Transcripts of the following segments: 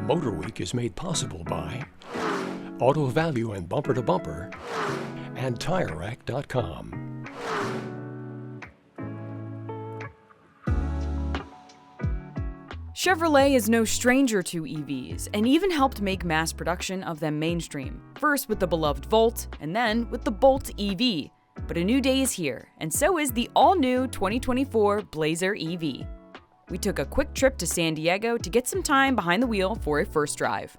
MotorWeek is made possible by Auto Value and Bumper to Bumper and TireRack.com. Chevrolet is no stranger to EVs and even helped make mass production of them mainstream, first with the beloved Volt and then with the Bolt EV. But a new day is here, and so is the all-new 2024 Blazer EV. We took a quick trip to San Diego to get some time behind the wheel for a first drive.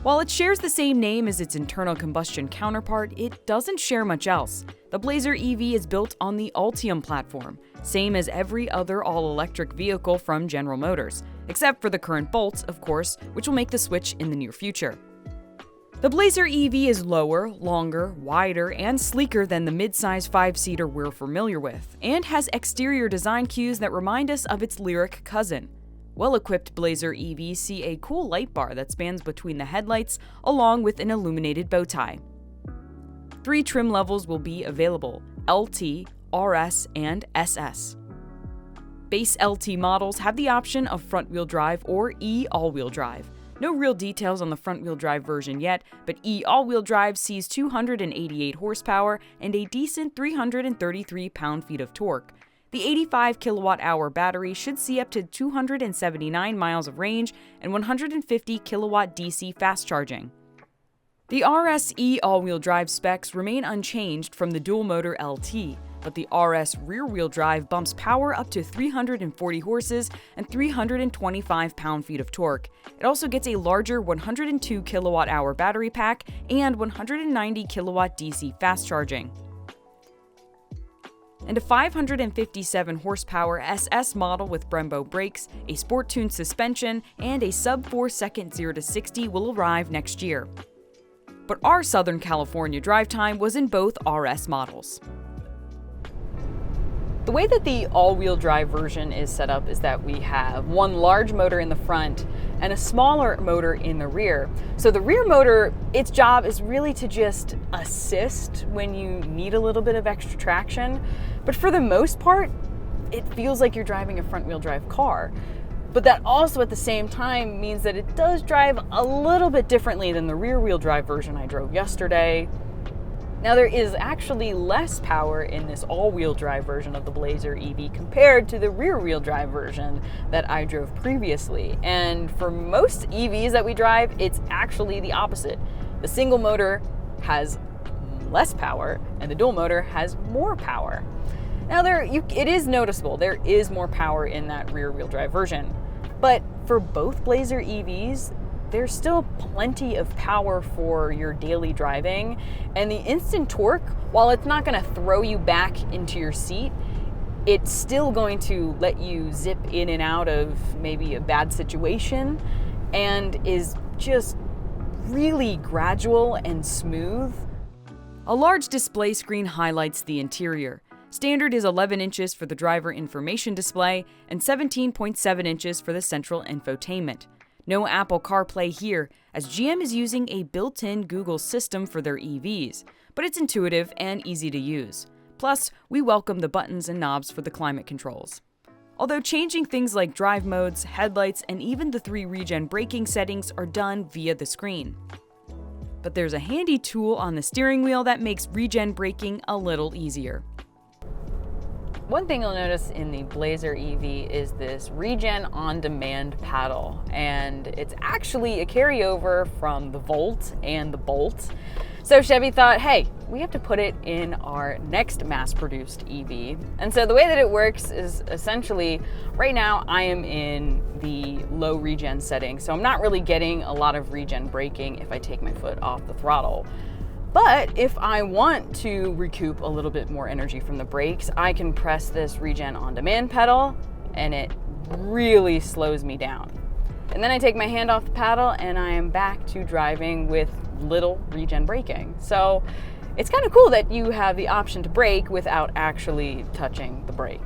While it shares the same name as its internal combustion counterpart, it doesn't share much else. The Blazer EV is built on the Ultium platform, same as every other all-electric vehicle from General Motors, except for the current Bolt, of course, which will make the switch in the near future. The Blazer EV is lower, longer, wider, and sleeker than the mid-size 5-seater we're familiar with, and has exterior design cues that remind us of its Lyric cousin. Well-equipped Blazer EVs see a cool light bar that spans between the headlights, along with an illuminated bow tie. 3 trim levels will be available: LT, RS, and SS. Base LT models have the option of front-wheel drive or E all-wheel drive. No real details on the front-wheel drive version yet, but E all-wheel drive sees 288 horsepower and a decent 333 pound-feet of torque. The 85 kilowatt-hour battery should see up to 279 miles of range and 150 kilowatt DC fast charging. The RS E all-wheel drive specs remain unchanged from the dual-motor LT, but the RS rear-wheel drive bumps power up to 340 horses and 325 pound-feet of torque. It also gets a larger 102 kilowatt-hour battery pack and 190 kilowatt DC fast charging. And a 557 horsepower SS model with Brembo brakes, a sport-tuned suspension, and a sub-4 second 0 to 60 will arrive next year. But our Southern California drive time was in both RS models. The way that the all-wheel drive version is set up is that we have one large motor in the front and a smaller motor in the rear. So the rear motor, its job is really to just assist when you need a little bit of extra traction. But for the most part, it feels like you're driving a front-wheel drive car. But that also at the same time means that it does drive a little bit differently than the rear-wheel drive version I drove yesterday. Now, there is actually less power in this all-wheel drive version of the Blazer EV compared to the rear-wheel drive version that I drove previously. And for most EVs that we drive, it's actually the opposite. The single motor has less power and the dual motor has more power. Now, it is noticeable. There is more power in that rear-wheel drive version. But for both Blazer EVs, there's still plenty of power for your daily driving, and the instant torque, while it's not going to throw you back into your seat, it's still going to let you zip in and out of maybe a bad situation, and is just really gradual and smooth. A large display screen highlights the interior. Standard is 11 inches for the driver information display and 17.7 inches for the central infotainment. No Apple CarPlay here, as GM is using a built-in Google system for their EVs, but it's intuitive and easy to use. Plus, we welcome the buttons and knobs for the climate controls. Although changing things like drive modes, headlights, and even the 3 regen braking settings are done via the screen. But there's a handy tool on the steering wheel that makes regen braking a little easier. One thing you'll notice in the Blazer EV is this Regen on-demand paddle, and it's actually a carryover from the Volt and the Bolt. So Chevy thought, hey, we have to put it in our next mass-produced EV. And so the way that it works is essentially, right now I am in the low regen setting, so I'm not really getting a lot of regen braking if I take my foot off the throttle. But if I want to recoup a little bit more energy from the brakes, I can press this Regen on-demand pedal, and it really slows me down. And then I take my hand off the paddle, and I am back to driving with little regen braking. So it's kind of cool that you have the option to brake without actually touching the brake.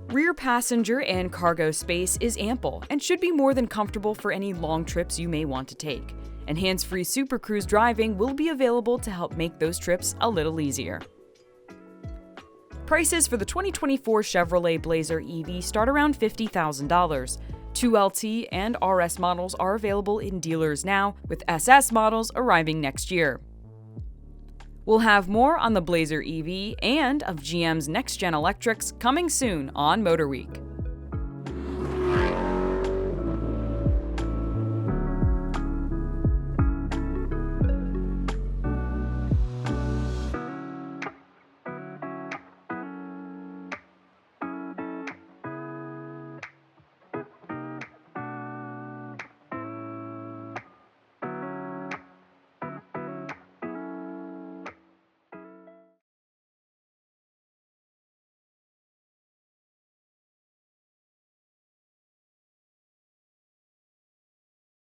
Rear passenger and cargo space is ample and should be more than comfortable for any long trips you may want to take. And hands-free Super Cruise driving will be available to help make those trips a little easier. Prices for the 2024 Chevrolet Blazer EV start around $50,000. 2LT and RS models are available in dealers now, with SS models arriving next year. We'll have more on the Blazer EV and of GM's next-gen electrics coming soon on MotorWeek.